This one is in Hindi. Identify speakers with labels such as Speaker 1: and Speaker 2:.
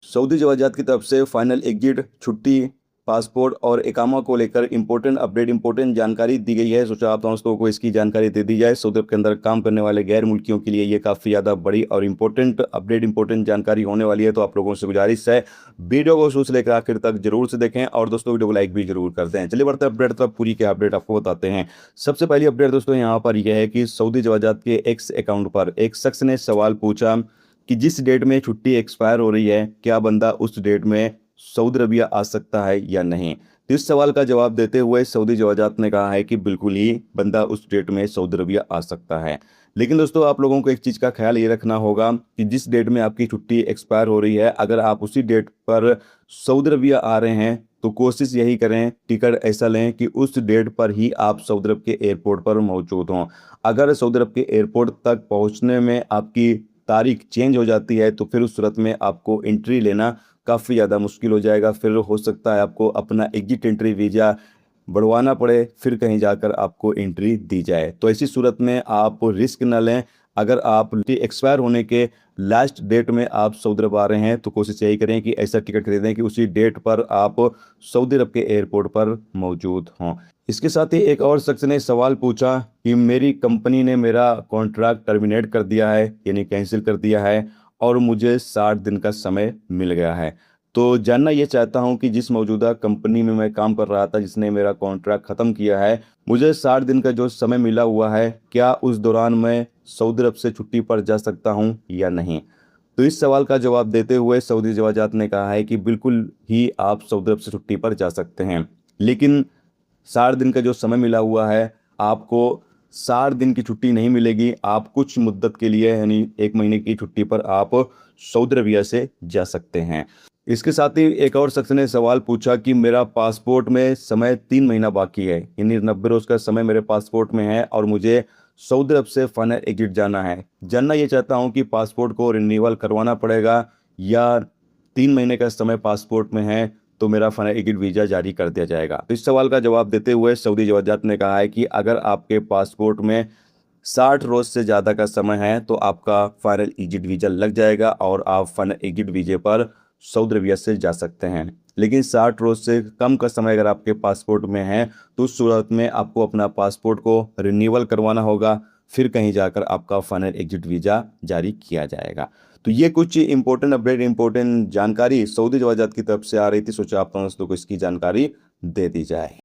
Speaker 1: सऊदी जवाजात की तरफ से फाइनल एग्जिट, छुट्टी, पासपोर्ट और इकामा को लेकर इंपॉर्टेंट अपडेट, इंपॉर्टेंट जानकारी दी गई है। सोचा आप दोस्तों को इसकी जानकारी दे दी जाए। सऊदी अरब के अंदर काम करने वाले गैर मुल्कियों के लिए ये काफ़ी ज़्यादा बड़ी और इंपॉर्टेंट अपडेट, इंपॉर्टेंट जानकारी होने वाली है। तो आप लोगों से गुजारिश है, वीडियो को शुरू से लेकर आखिर तक जरूर से देखें और दोस्तों वीडियो को लाइक भी जरूर करते हैं। चलिए बढ़ते हैं अपडेट तक, पूरी के अपडेट आपको बताते हैं। सबसे पहली अपडेट दोस्तों यहाँ पर यह है कि सऊदी जवाजात के एक्स अकाउंट पर एक शख्स ने सवाल पूछा कि जिस डेट में छुट्टी एक्सपायर हो रही है, क्या बंदा उस डेट में सऊदी अरबिया आ सकता है या नहीं। तो इस सवाल का जवाब देते हुए सऊदी जवाजात ने कहा है कि बिल्कुल ही बंदा उस डेट में सऊदी अरबिया आ सकता है। लेकिन दोस्तों आप लोगों को एक चीज़ का ख्याल ये रखना होगा कि जिस डेट में आपकी छुट्टी एक्सपायर हो रही है, अगर आप उसी डेट पर सऊदी अरबिया आ रहे हैं तो कोशिश यही करें, टिकट ऐसा लें कि उस डेट पर ही आप सऊदी अरब के एयरपोर्ट पर मौजूद हों। अगर सऊदी अरब के एयरपोर्ट तक पहुंचने में आपकी तारीख चेंज हो जाती है तो फिर उस सूरत में आपको एंट्री लेना काफ़ी ज़्यादा मुश्किल हो जाएगा। फिर हो सकता है आपको अपना एग्जिट एंट्री वीज़ा बढ़वाना पड़े, फिर कहीं जाकर आपको एंट्री दी जाए। तो ऐसी सूरत में आप रिस्क न लें। अगर आप एक्सपायर होने के लास्ट डेट में आप सऊदी अरब आ रहे हैं तो कोशिश यही करें कि ऐसा टिकट खरीदें कि उसी डेट पर आप सऊदी अरब के एयरपोर्ट पर मौजूद हों। इसके साथ ही एक और शख्स ने सवाल पूछा कि मेरी कंपनी ने मेरा कॉन्ट्रैक्ट टर्मिनेट कर दिया है, यानी कैंसिल कर दिया है और मुझे 60 दिन का समय मिल गया है। तो जानना ये चाहता हूँ कि जिस मौजूदा कंपनी में मैं काम कर रहा था, जिसने मेरा कॉन्ट्रैक्ट ख़त्म किया है, मुझे 60 दिन का जो समय मिला हुआ है, क्या उस दौरान मैं सऊदी अरब से छुट्टी पर जा सकता हूँ या नहीं। तो इस सवाल का जवाब देते हुए सऊदी जवाजात ने कहा है कि बिल्कुल ही आप सऊदी अरब से छुट्टी पर जा सकते हैं, लेकिन 60 दिन का जो समय मिला हुआ है, आपको 60 दिन की छुट्टी नहीं मिलेगी। आप कुछ मुद्दत के लिए यानी 1 महीने की छुट्टी पर आप सऊदी अरबिया से जा सकते हैं। इसके साथ ही एक और शख्स ने सवाल पूछा कि मेरा पासपोर्ट में समय 3 महीना बाकी है, यानी 90 रोज़ का समय मेरे पासपोर्ट में है और मुझे सऊदी अरब से फाइनल एग्जिट जाना है। जानना ये चाहता हूँ कि पासपोर्ट को रिन्यूअल करवाना पड़ेगा या 3 महीने का समय पासपोर्ट में है तो मेरा फाइनल एग्जिट वीज़ा जारी कर दिया जाएगा। तो इस सवाल का जवाब देते हुए सऊदी जवाजात ने कहा है कि अगर आपके पासपोर्ट में 60 रोज से ज़्यादा का समय है तो आपका फाइनल एग्जिट वीज़ा लग जाएगा और आप फाइनल एग्जिट वीज़े पर सऊदी अरबिया से जा सकते हैं। लेकिन 60 रोज से कम का समय अगर आपके पासपोर्ट में है तो उस सूरत में आपको अपना पासपोर्ट को रिन्यूअल करवाना होगा, फिर कहीं जाकर आपका फाइनल एग्जिट वीज़ा जारी किया जाएगा। तो ये कुछ इंपॉर्टेंट अपडेट, इंपॉर्टेंट जानकारी सऊदी जवाजात की तरफ से आ रही थी। सोचा आप दोस्तों को इसकी जानकारी दे दी जाए।